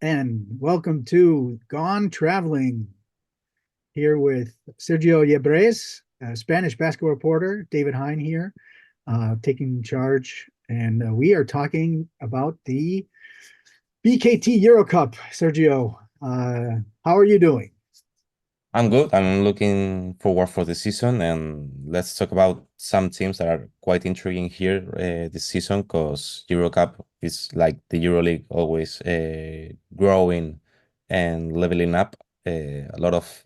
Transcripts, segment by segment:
and welcome to Gone Traveling here with Sergio Yebres, Spanish basketball reporter, David Hine here, taking charge. And we are talking about the BKT EuroCup. Sergio, how are you doing? I'm good. I'm looking forward for the season, and let's talk about some teams that are quite intriguing here this season because EuroCup is like the EuroLeague, always growing and leveling up. A lot of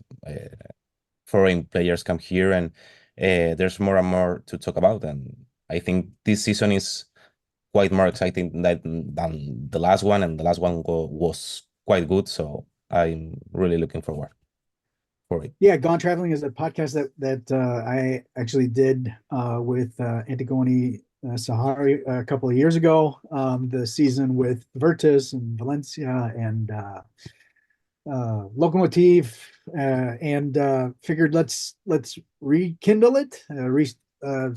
foreign players come here, and there's more and more to talk about. And I think this season is quite more exciting than the last one, and the last one was quite good. So I'm really looking forward for it. Yeah, Gone Traveling is a podcast that I actually did with Antigone Sahari a couple of years ago. The season with Virtus and Valencia and Lokomotiv, and figured let's rekindle it,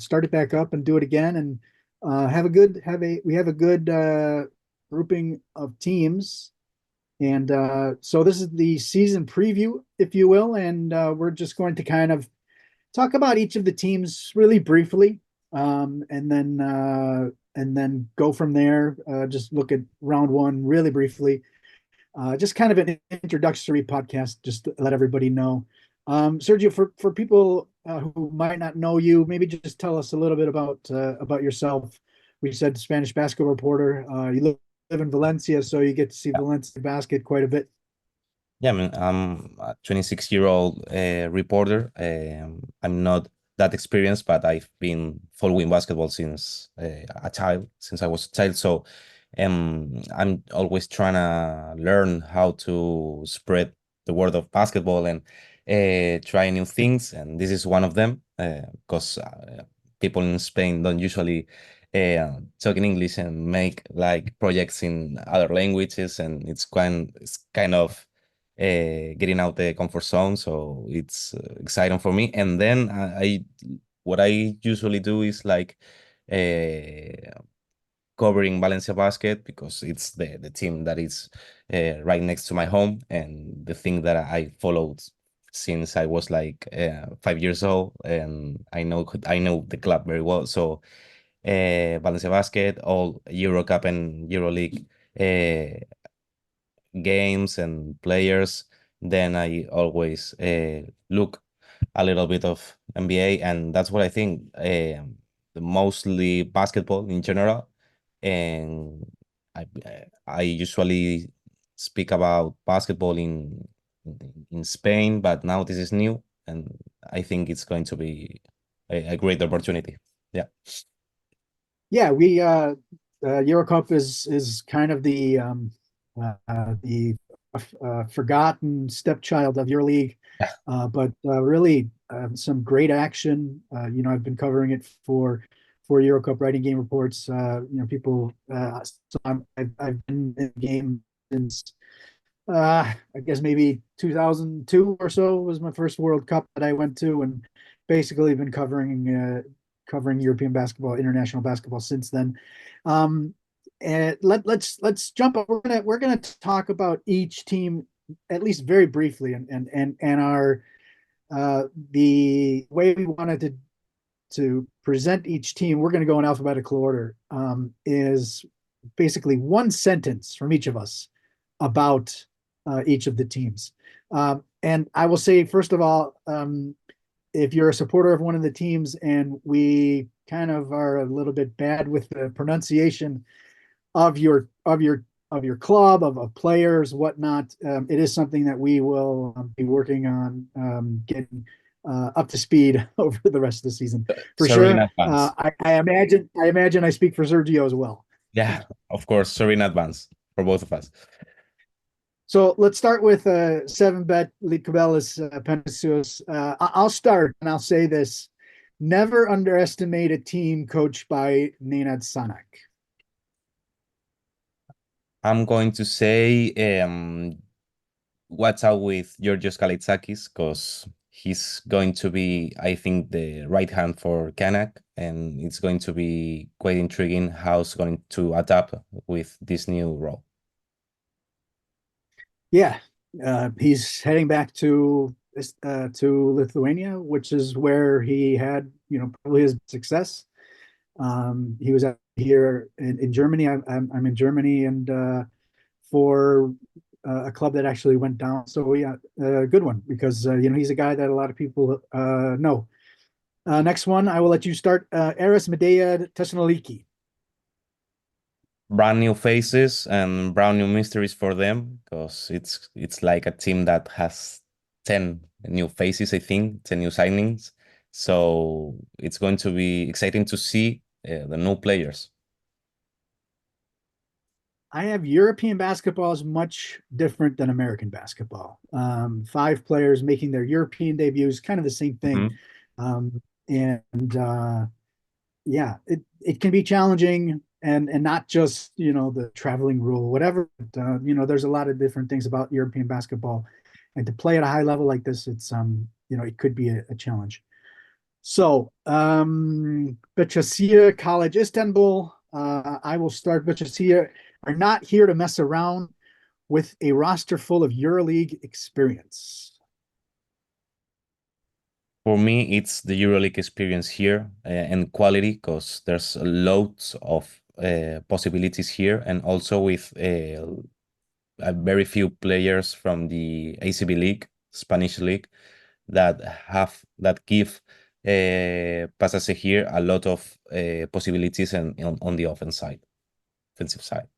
start it back up, and do it again, and have a good grouping of teams. And so this is the season preview, if you will, and we're just going to kind of talk about each of the teams really briefly, and then go from there. Just look at round one really briefly, just kind of an introductory podcast, just to let everybody know. Sergio, for people who might not know you, maybe just tell us a little bit about yourself. We said Spanish basketball reporter. You live in Valencia, so you get to see Valencia basket quite a bit. Yeah, I mean, I'm a 26-year-old reporter. I'm not that experienced, but I've been following basketball since a child, since I was a child. So I'm always trying to learn how to spread the word of basketball and try new things. And this is one of them because people in Spain don't usually talk in English and make like projects in other languages, and it's kind of getting out the comfort zone. So it's exciting for me. And then what I usually do is like covering Valencia Basket because it's the team that is right next to my home and the thing that I followed since I was like 5 years old, and I know the club very well. So Valencia Basket, all EuroCup and EuroLeague games and players. Then I always look a little bit of NBA, and that's what I think. Mostly basketball in general, and I usually speak about basketball in Spain, but now this is new, and I think it's going to be a great opportunity. Yeah. Yeah, we EuroCup is kind of the forgotten stepchild of your league, but really some great action. I've been covering it for EuroCup, writing game reports. People. So I've been in the game since I guess maybe 2002 or so was my first World Cup that I went to, and basically been covering European basketball, international basketball since then. Um, and let's jump up. We're gonna talk about each team at least very briefly, and our the way we wanted to present each team. We're going to go in alphabetical order. Is basically one sentence from each of us about each of the teams. And I will say, first of all, if you're a supporter of one of the teams and we kind of are a little bit bad with the pronunciation of your club, of players, whatnot, it is something that we will be working on getting up to speed over the rest of the season for Sorry in sure. advance. I imagine I speak for Sergio as well. Yeah, of course. Sorry in advance for both of us. So let's start with seven bet Licabelis Penicius. I'll start and I'll say this: never underestimate a team coached by Nenad Sanak. I'm going to say watch out with Georgios Kalaitzakis because he's going to be, I think, the right hand for Kanak, and it's going to be quite intriguing how he's going to adapt with this new role. Yeah, he's heading back to Lithuania, which is where he had, probably his success. He was out here in Germany. I'm in Germany, and for a club that actually went down. So yeah, a good one because he's a guy that a lot of people know. Next one, I will let you start. Aris Medea Thessaloniki. Brand new faces and brand new mysteries for them because it's like a team that has 10 new faces, I think, 10 new signings. So it's going to be exciting to see the new players. I have European basketball is much different than American basketball. Five players making their European debuts, kind of the same thing. Mhm. And yeah, it can be challenging and not just, the traveling rule, whatever. But, there's a lot of different things about European basketball. And to play at a high level like this, it could be a challenge. So, Başakşehir College Istanbul. I will start. Başakşehir are not here to mess around with a roster full of EuroLeague experience. For me, it's the EuroLeague experience here and quality because there's loads of possibilities here, and also with a very few players from the ACB League, Spanish League, that give Pasase here a lot of possibilities and on the offensive side.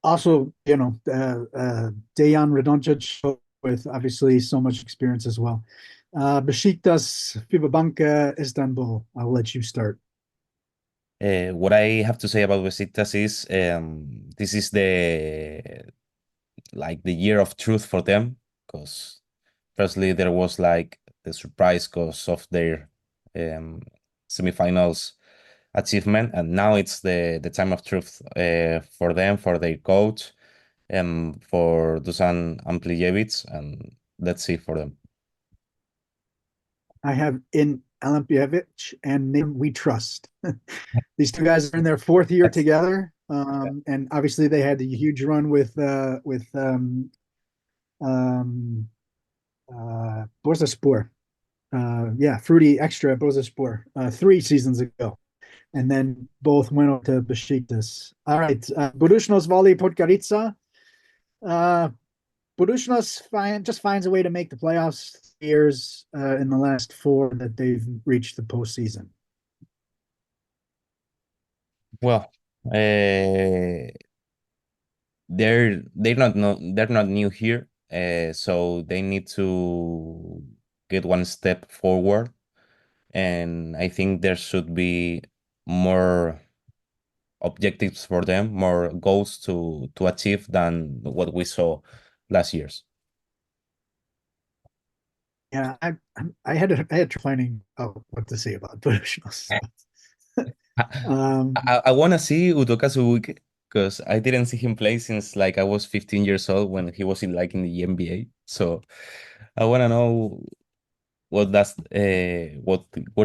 Also, Dejan Radonjic with obviously so much experience as well. Besiktas, FIBA Istanbul. I'll let you start. What I have to say about Besiktas is this is the year of truth for them because firstly there was like the surprise because of their um, semifinals achievement, and now it's the time of truth for them, for their coach, for Dusan Amplijevic, and let's see for them. I have in Alimpievich and Name We Trust. These two guys are in their fourth year That's together, yeah. and obviously they had a huge run with Bursaspor. Yeah, Fruity Extra Bursaspor 3 seasons ago, and then both went up to Besiktas. All right, Budućnost Voli Podgorica. Uh, Budućnost just finds a way to make the playoffs years in the last four that they've reached the postseason. Well, they're not new here, so they need to get one step forward, and I think there should be more objectives for them, more goals to achieve than what we saw last year's. Yeah, I had finding out what to say about Budućnost. I want to see Udoka Suzuki because I didn't see him play since like I was 15 years old when he was in the NBA. So I want to know what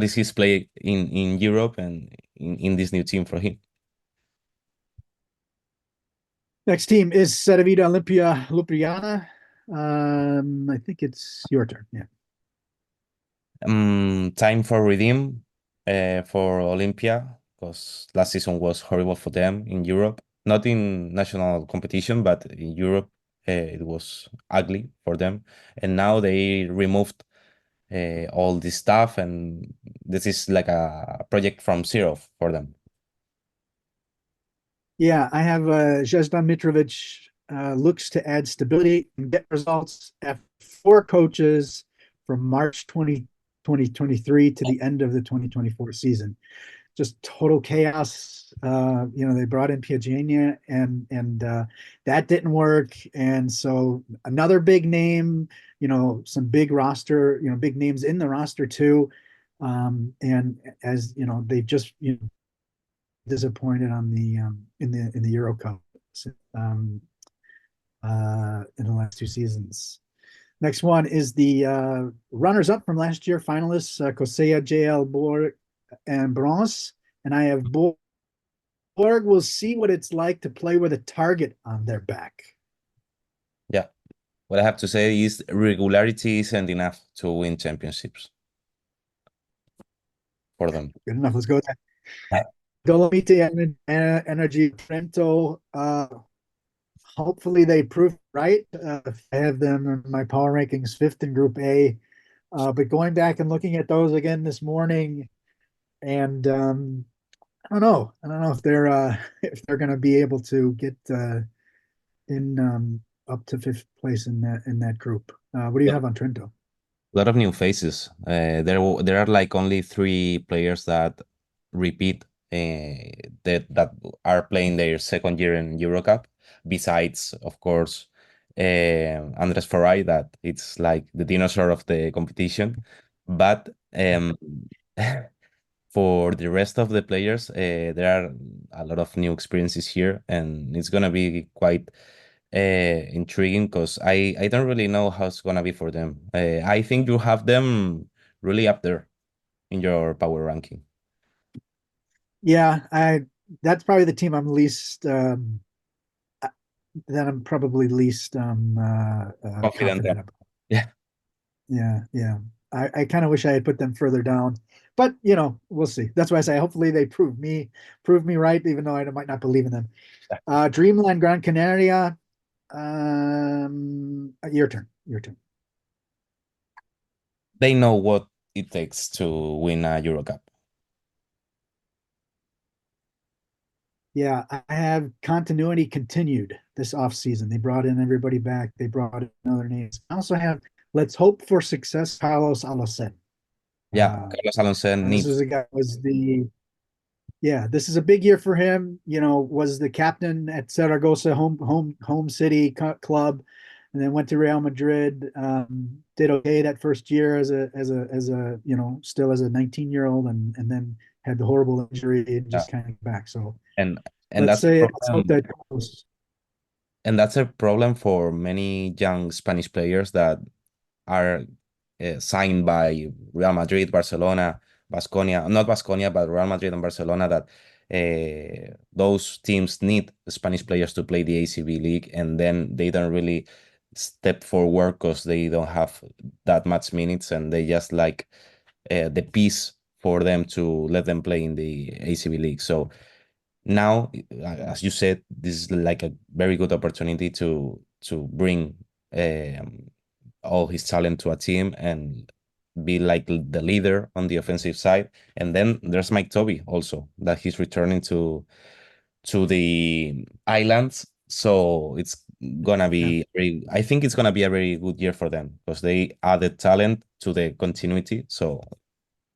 is his play in Europe and in this new team for him. Next team is Cedevita Olympia Ljubljana. I think it's your turn. Yeah. Time for redeem for Olympia because last season was horrible for them in Europe. Not in national competition, but in Europe, it was ugly for them. And now they removed all this stuff, and this is like a project from zero for them. Yeah, I have Zvezdan Mitrovic looks to add stability and get results after four coaches from March 2023 to the end of the 2024 season. Just total chaos. They brought in Piagenia and that didn't work. And so another big name, some big roster, big names in the roster too. And as they just disappointed on the in the EuroCup um, in the last 2 seasons. Next one is the runners-up from last year, finalists Kosea, JL, Bor, and Bronze. And I have Bor Borg will see what it's like to play with a target on their back. Yeah. What I have to say is regularity isn't enough to win championships for them. Good enough. Let's go with that. Dolomiti and Energy Trento. Hopefully they prove right. I have them in my power rankings fifth in Group A. But going back and looking at those again this morning, and I don't know. I don't know if they're going to be able to get in up to fifth place in that group. What do you have on Trento? A lot of new faces. There are like only three players that repeat that are playing their second year in EuroCup. Besides, of course, Andres Farai, that it's like the dinosaur of the competition. But for the rest of the players, there are a lot of new experiences here, and it's gonna be quite intriguing because I don't really know how it's gonna be for them. I think you have them really up there in your power ranking. Yeah, I that's probably the team I'm least that I'm probably least Confident confident them. about. Yeah, Yeah, yeah. I kind of wish I had put them further down, but we'll see. That's why I say hopefully they prove me right, even though I might not believe in them. Dreamland Gran Canaria. Your turn. Your turn. they know what it takes to win a EuroCup. Yeah, I have continuity continued this offseason. They brought in everybody back. They brought in other names. I also have let's hope for success, Carlos Alocen. Yeah, Uh, Carlos Alonso this was needs. a guy was the Yeah, this is a big year for him. Was the captain at Zaragoza, home city club, and then went to Real Madrid. Did okay that first year as a still as a 19-year-old, and then had the horrible injury and Yeah, just kind of came back. So and and let's that's a say let's hope problem. that goes. And that's a problem for many young Spanish players that are signed by Real Madrid, Barcelona, Basconia, not Basconia, but Real Madrid and Barcelona, that those teams need Spanish players to play the ACB league, and then they don't really step forward because they don't have that much minutes, and they just like the piece for them to let them play in the ACB league. So now, as you said, this is like a very good opportunity to bring um, all his talent to a team and be like the leader on the offensive side. And then there's Mike Toby also that he's returning to the islands. So it's gonna Yeah, be very, I think it's gonna be a very good year for them because they added talent to the continuity. So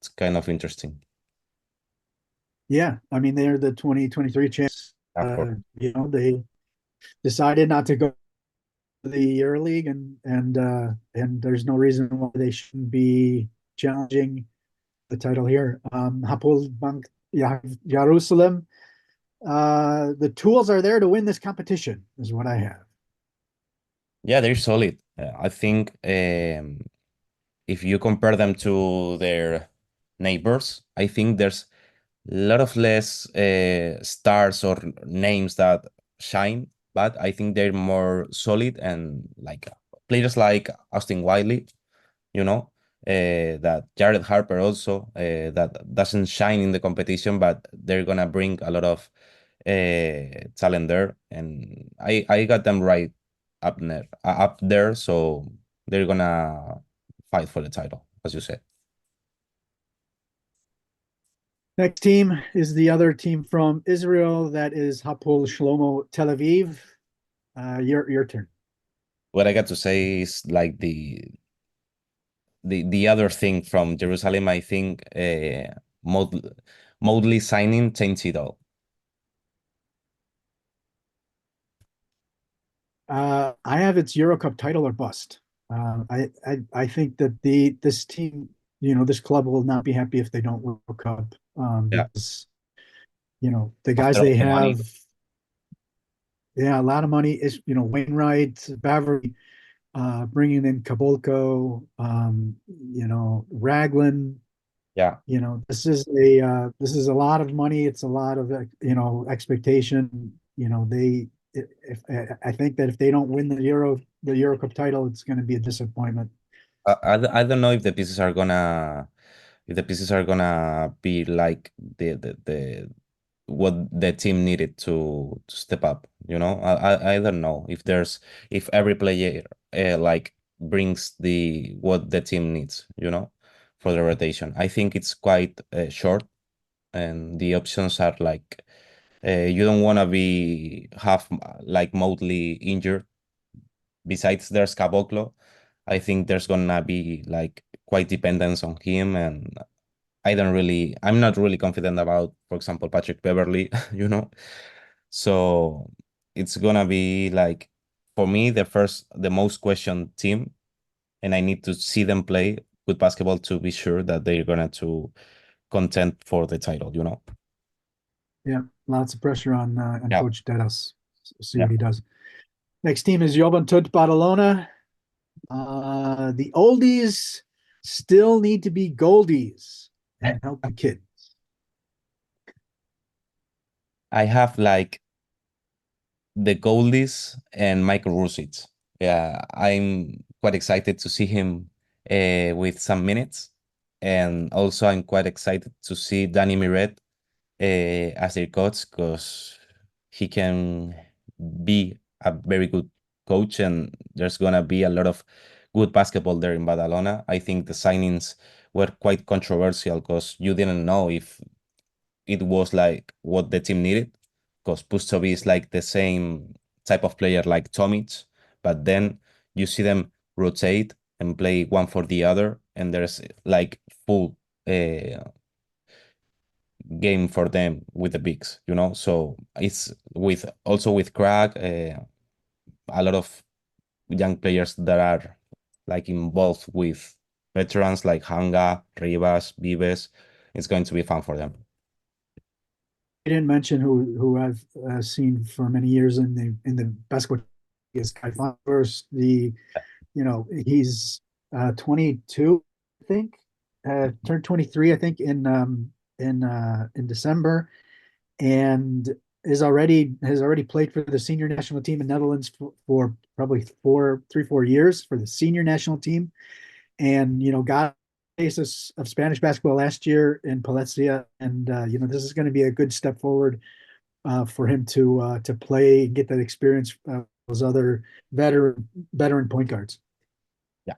it's kind of interesting. yeah. I mean, they're the 2023 champs. Of course. They decided not to go to the EuroLeague, and there's no reason why they shouldn't be challenging the title here. Hapoel Bank Jerusalem. The tools are there to win this competition, is what I have. Yeah, they're solid. I think if you compare them to their neighbors, I think there's a lot of less stars or names that shine, but I think they're more solid and like players like Austin Wiley, you know, that Jared Harper also that doesn't shine in the competition, but they're gonna bring a lot of talent there, and I got them right up there, so they're gonna fight for the title, as you said. Next team is the other team from Israel. That is Hapoel Shlomo Tel Aviv. Your turn. What I got to say is like the other thing from Jerusalem, I think Modley signing changed it all. I have its EuroCup title or bust. I think that this team, this club will not be happy if they don't win World Cup, Yeah, because the guys after all they the money. have, yeah, a lot of money is Wainwright, Bavary, bringing in Kabolko, Raglan. Yeah. This is a lot of money. It's a lot of expectation. If I think that if they don't win the EuroCup title, it's going to be a disappointment. I don't know if the pieces are gonna be like the what the team needed to step up. I don't know if every player like brings the what the team needs, for the rotation. I think it's quite short, and the options are like you don't want to be half like mildly injured. Besides there's Caboclo, I think there's gonna be like quite dependence on him, and I'm not really confident about, for example, Patrick Beverly, So it's gonna be like for me the most questioned team, and I need to see them play good basketball to be sure that they're gonna to contend for the title. Yeah, lots of pressure on Yeah, Coach Dedas. See yeah. what he does. Next team is Joventut Badalona. The oldies still need to be goldies and help the kid. I have like the goalies and Michael Rusic. Yeah, I'm quite excited to see him with some minutes. And also, I'm quite excited to see Danny Miret as their coach because he can be a very good coach, and there's going to be a lot of good basketball there in Badalona. I think the signings were quite controversial because you didn't know if it was like what the team needed because Pustovi is like the same type of player like Tomic, but then you see them rotate and play one for the other, and there's like full game for them with the bigs. So it's with also with Craig, a lot of young players that are like involved with veterans like Hanga, Rivas, Vives. It's going to be fun for them. I didn't mention who I've seen for many years in the basketball is Kai First. He's 22, I think, turned 23, I think, in December, and has already played for the senior national team in Netherlands for probably 4 years for the senior national team, and got basis of Spanish basketball last year in Palencia, and this is going to be a good step forward for him to play, get that experience, those other veteran point guards. Yeah.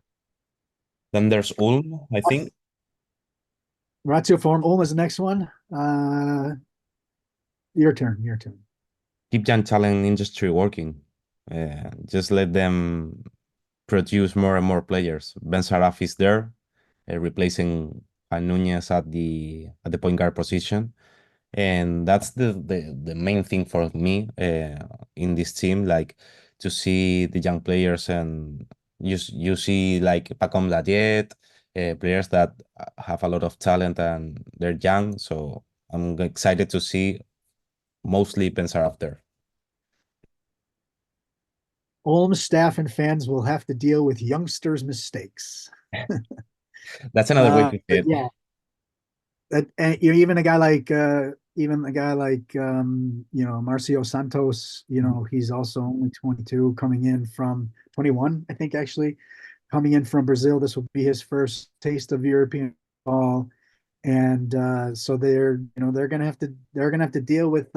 Then there's Ulm, I think. Ratio form Ulm is the next one. Your turn. Your turn. Keep young talent industry working. Just let them produce more and more players. Ben Saraf is there, replacing Juan Nunez at the point guard position, and that's the main thing for me in this team. Like to see the young players, and you see like Pacom Ladiet, players that have a lot of talent and they're young. So I'm excited to see mostly Ben Saraf there. Ulm staff and fans will have to deal with youngsters' mistakes. That's another way to say But it. yeah, and even a guy like Marcio Santos. He's also only 22, coming in from 21, I think, actually, coming in from Brazil. This will be his first taste of European ball, and so they're gonna have to deal with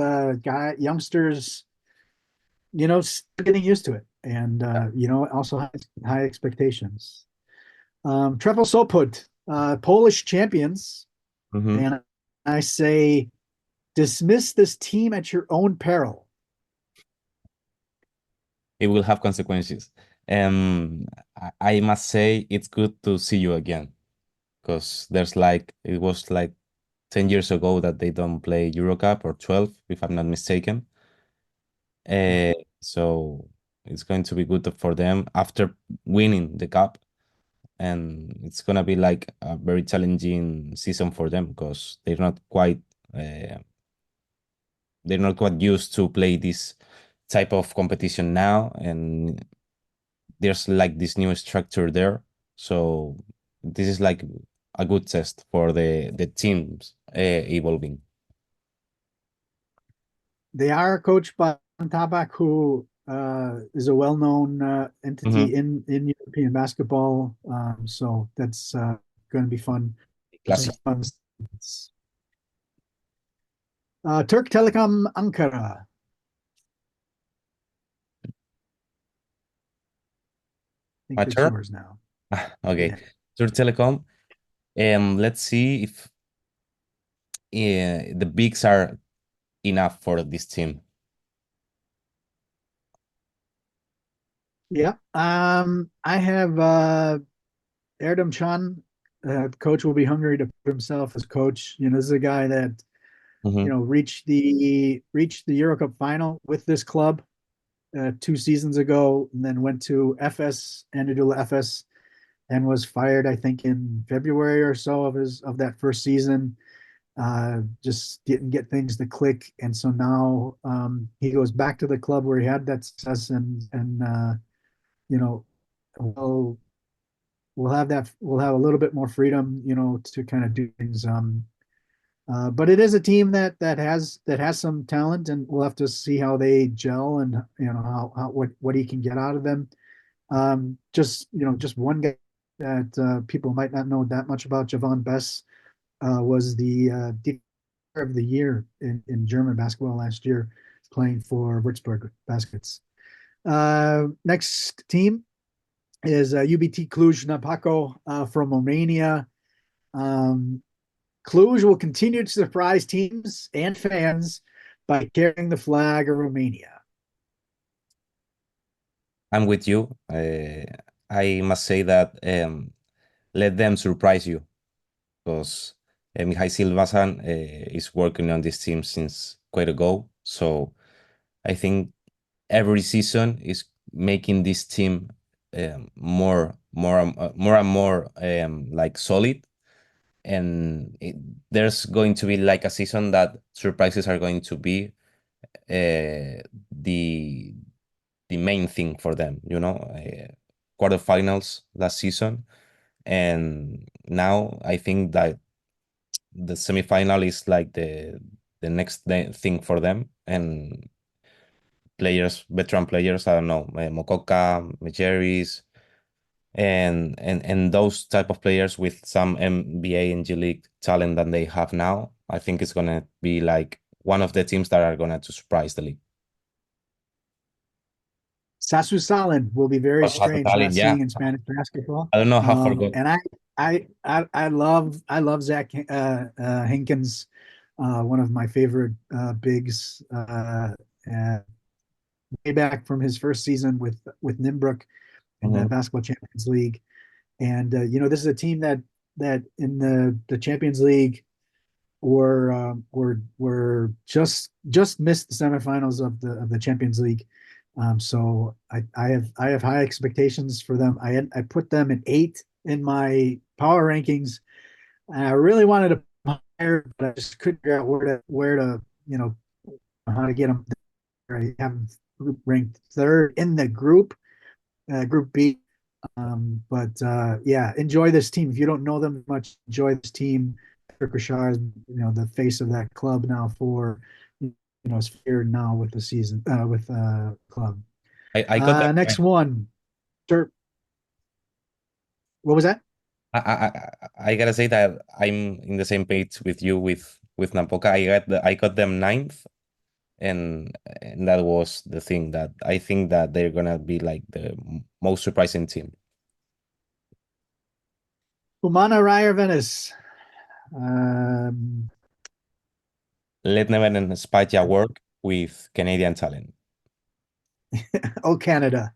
youngsters, still getting used to it, and also high expectations. Trefl Sopot, Polish champions, Mhm. and I say dismiss this team at your own peril. It will have consequences. I must say it's good to see you again because it was like 10 years ago that they don't play EuroCup, or 12, if I'm not mistaken. Yeah. So it's going to be good for them after winning the cup, and it's gonna be like a very challenging season for them because uh, they're not quite used to play this type of competition now, and there's like this new structure there. So this is like a good test for the teams evolving. They are coached by Tabak, who is a well-known Mhm. entity in European basketball. So that's going to be fun. Some Classic. fun. Turk Telekom Ankara. I think My it's turn. yours now. Okay. Yeah. Turk Telecom. Let's see if the bigs are enough for this team. Yeah. I have Erdem Can. Coach will be hungry to put himself as coach. This is a guy that Mhm. reached the EuroCup final with this club 2 seasons ago, and then went to FS Anadolu FS and was fired, I think, in February or so of that first season. Just didn't get things to click, and so now he goes back to the club where he had that success, and you know, we'll we'll have a little bit more freedom, to kind of do things. But it is a team that has some talent, and we'll have to see how they gel and how what he can get out of them. Just one guy that people might not know that much about, Javon Bess, was the defender of the year in German basketball last year, playing for Würzburg Baskets. Next team is UBT Cluj-Napoca from Romania. Um, Cluj will continue to surprise teams and fans by carrying the flag of Romania. I'm with you. I must say that let them surprise you because Mihai Silvasan is working on this team since quite ago. So I think every season is making this team more and more like solid. And there's going to be like a season that surprises are going to be the main thing for them. Quarterfinals last season, and now I think that the semifinal is like the next thing for them. And players, veteran players, I don't know, Mokoka, Mejeris, and those type of players with some NBA and G League talent that they have now. I think it's gonna be like one of the teams that are gonna to surprise the league. Sasu Salin will be very But has the strange not talent, yeah. seeing in Spanish basketball. I don't know how forgot. And I love Zach Hinkins, one of my favorite bigs, way back from his first season with Nimbrook in the Mhm. Basketball Champions League. And this is a team that in the Champions League were just missed the semifinals of the Champions League. So I have high expectations for them. I put them at 8 in my power rankings. I really wanted to higher, but I just couldn't figure out where to how to get them. I have them ranked third in the Group B. But yeah, enjoy this team. If you don't know them much, enjoy this team. Eric Rashard is, the face of that club now is here now with the season, with club. I got them. Next one, sir. What was that? I gotta say that I'm in the same page with you with Nampoca. I got them ninth, and that was the thing that I think that they're gonna be like the most surprising team. Humana Ryer Venice. Um, Let Neven and Spatia work with Canadian talent. oh, Canada.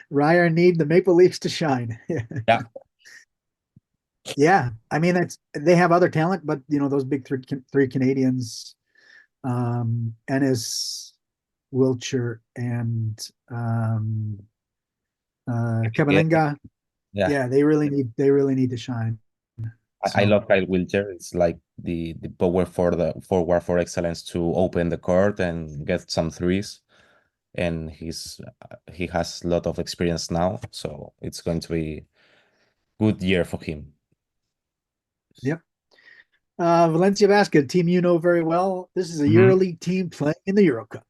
Ryer need the Maple Leafs to shine. Yeah, Yeah, I mean they have other talent, but those big three Canadians, Ennis, Wiltshire, and yeah, Kabalinga. yeah. Yeah, they really need to shine. I So love Kyle Wilcher. It's like the power for the forward for excellence to open the court and get some threes. And he has a lot of experience now, so it's going to be good year for him. Yep. Valencia Basket, team you know very well. This is a Mhm. EuroLeague team playing in the EuroCup.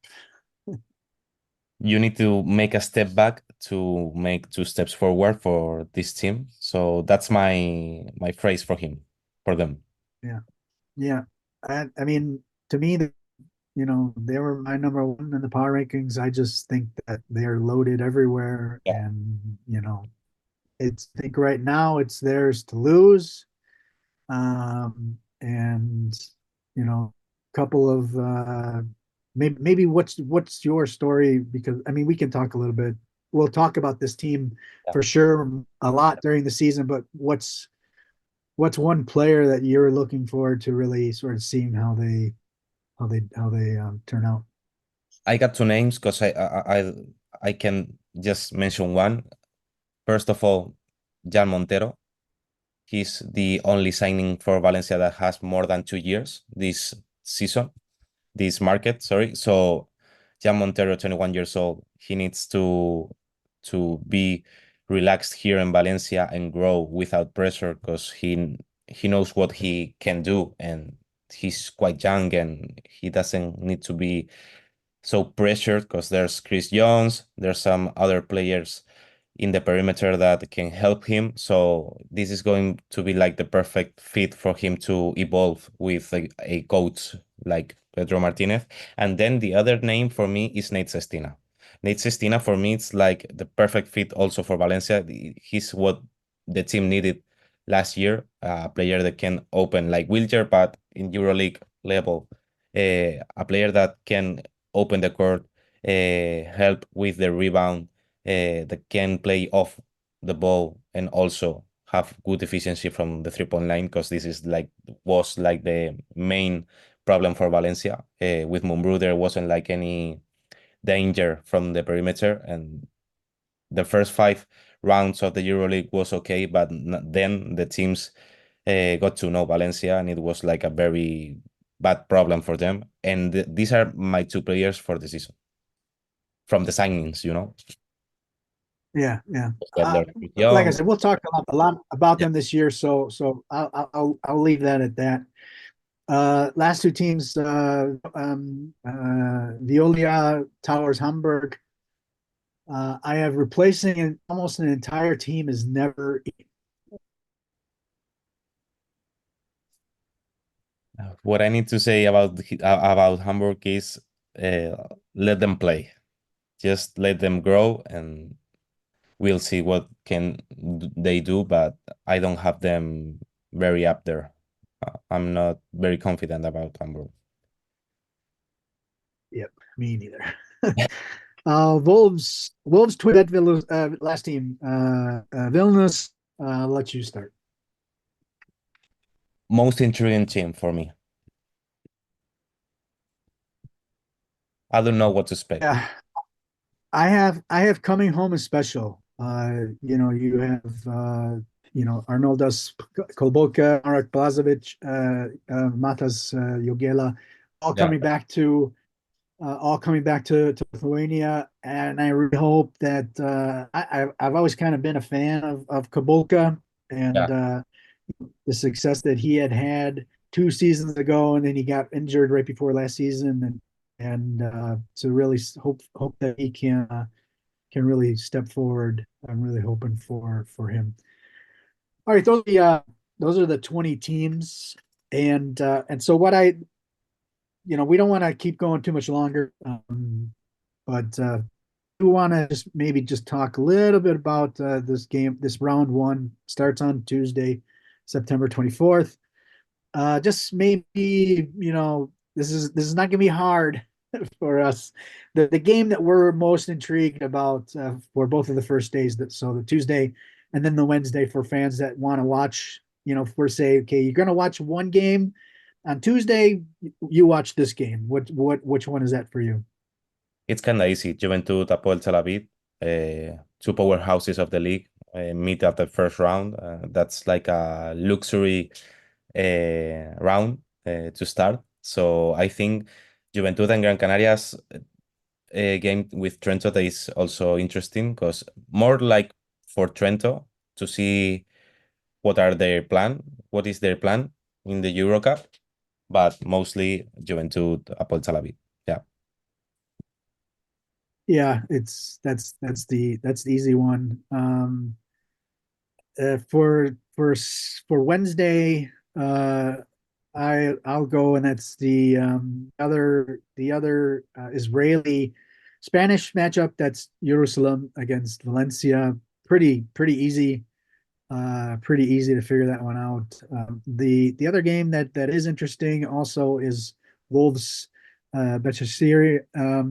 You need to make a step back to make two steps forward for this team. So that's my phrase for him, for them. Yeah, yeah. I mean, to me, they were my number one in the power rankings. I just think that they're loaded everywhere, Yeah. and I think right now it's theirs to lose. And a couple of maybe what's your story? Because I mean, we can talk a little bit. We'll talk about this team Yeah. for sure a lot during the season, but what's one player that you're looking forward to really sort of seeing how they turn out? I got two names because I can just mention one. First of all, Jan Montero. He's the only signing for Valencia that has more than 2 years this season, this market, sorry. So Jan Montero, 21 years old, he needs to be relaxed here in Valencia and grow without pressure because he knows what he can do and he's quite young and he doesn't need to be so pressured because there's Chris Jones, there's some other players in the perimeter that can help him. So this is going to be like the perfect fit for him to evolve with a coach like Pedro Martinez. And then the other name for me is Nate Sestina. Nate Sestina for me it's like the perfect fit also for Valencia. He's what the team needed last year, a player that can open like wheelchair, but in EuroLeague level, a player that can open the court, help with the rebound, that can play off the ball and also have good efficiency from the 3-point line because this is like was like the main problem for Valencia. With Mumbrú, there wasn't like any danger from the perimeter, and the first 5 rounds of the EuroLeague was okay, but then the teams got to know Valencia, and it was like a very bad problem for them. And these are my two players for the season from the signings. Yeah, yeah. Butler, Chris Like I Young. said, we'll talk a lot about Yeah, them this year. So I'll leave that at that. Last two teams, Veolia Towers Hamburg. I have replacing almost an entire team is never. what I need to say about Hamburg is let them play, just let them grow, and we'll see what can they do. But I don't have them very up there. I'm not very confident about Hamburg. Yep, me neither. Wolves twin at last team. Vilnius. I'll let you start. Most intriguing team for me. I don't know what to expect. Yeah, I have coming home as special. You have Arnoldas Kolboka, Marek Blazovic, Matas Jogela, all Yeah, coming back to to Lithuania, and I really hope that I've always kind of been a fan of Kolboka yeah. and the success that he had 2 seasons ago, and then he got injured right before last season, and to really hope that he can really step forward. I'm really hoping for him. All right, those are the 20 teams, and so what we don't want to keep going too much longer, but we want to just maybe just talk a little bit about this game. This round one starts on Tuesday, September 24th. Just maybe this is not going to be hard for us. The game that we're most intrigued about for both of the first days, so the Tuesday and then the Wednesday, for fans that want to watch. If we're say, okay, you're going to watch one game on Tuesday, you watch this game. Which one is that for you? It's kind of easy. Juventud, Apoel Tel Aviv, two powerhouses of the league, meet at the first round. That's like a luxury round to start. So I think Juventud and Gran Canarias game with Trento that is also interesting because more like for Trento to see what is their plan in the EuroCup, but mostly Juventud, Apol Tel Aviv. Yeah. Yeah, that's the easy one. For Wednesday, I'll go, and that's the other Israeli Spanish matchup. That's Jerusalem against Valencia. Pretty easy. Pretty easy to figure that one out. The other game that is interesting also is Wolves Beşiktaş,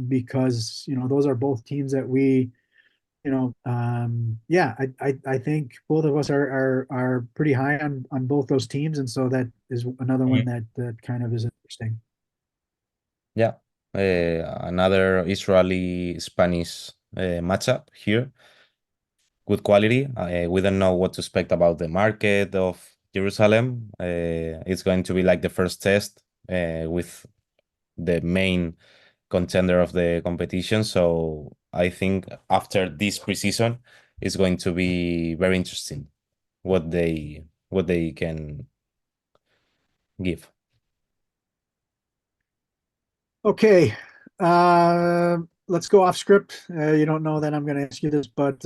because those are both teams that we yeah, I think both of us are pretty high on both those teams, and so that is another one Mhm. that kind of is interesting. Yeah. Another Israeli Spanish matchup here. Good quality. We don't know what to expect about the market of Jerusalem. It's going to be like the first test with the main contender of the competition. So I think after this preseason, it's going to be very interesting what they can give. Okay, let's go off script. You don't know that I'm going to ask you this, but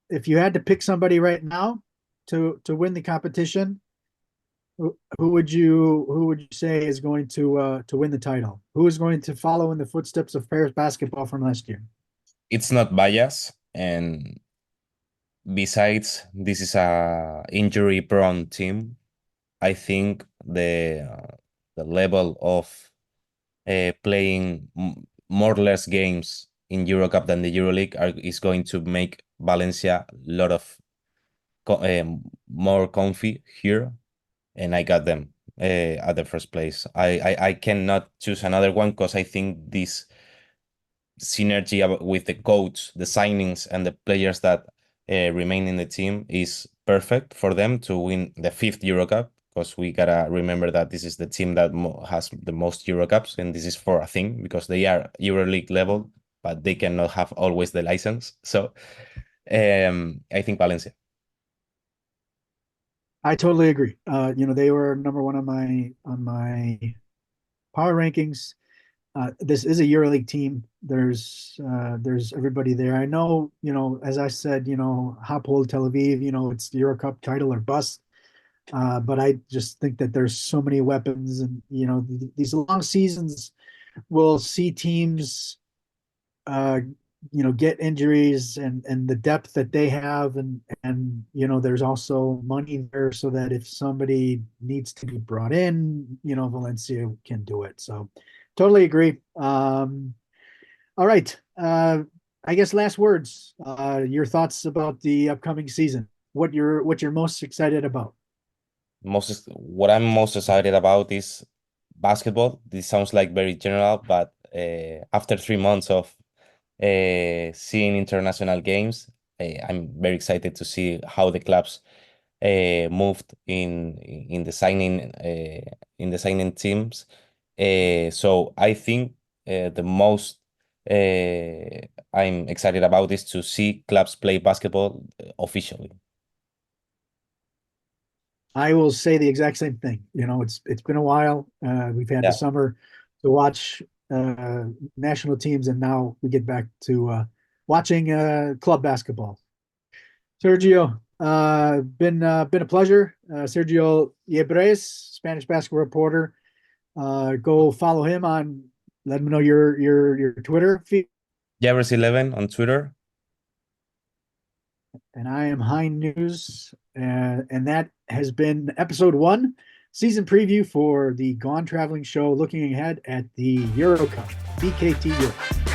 if you had to pick somebody right now to win the competition, who would you say is going to win the title? Who is going to follow in the footsteps of Paris basketball from last year? It's not bias, and besides, this is a injury-prone team. I think the level of playing more or less games in EuroCup than the EuroLeague is going to make Valencia a lot of more comfy here, and I got them at the first place. I cannot choose another one because I think this synergy with the coach, the signings, and the players that remain in the team is perfect for them to win the fifth EuroCup. Because we gotta remember that this is the team that has the most EuroCups, and this is for a thing because they are EuroLeague level, but they cannot have always the license. So I think Valencia. I totally agree. They were number one on my power rankings. This is a EuroLeague team. There's everybody there. I know, as I said, Hapoel Tel Aviv, it's the EuroCup title or bust. But I just think that there's so many weapons, and these long seasons will see teams uh, get injuries, and the depth that they have, and there's also money there, so that if somebody needs to be brought in, Valencia can do it. So totally agree. All right. I guess last words. Your thoughts about the upcoming season. What you're most excited about. What I'm most excited about is basketball. This sounds like very general, but after 3 months of seeing international games, I'm very excited to see how the clubs moved in the signing teams. So I think the most I'm excited about is to see clubs play basketball officially. I will say the exact same thing. It's been a while. We've had the Yeah. summer to watch national teams, and now we get back to watching club basketball. Sergio, been a pleasure. Sergio Yebres, Spanish basketball reporter. Go follow him on. Let him know your Twitter feed. Javers 11 on Twitter. And I am High News, and that has been episode 1, season preview for the Gone Traveling Show, looking ahead at the EuroCup, BKT Europe.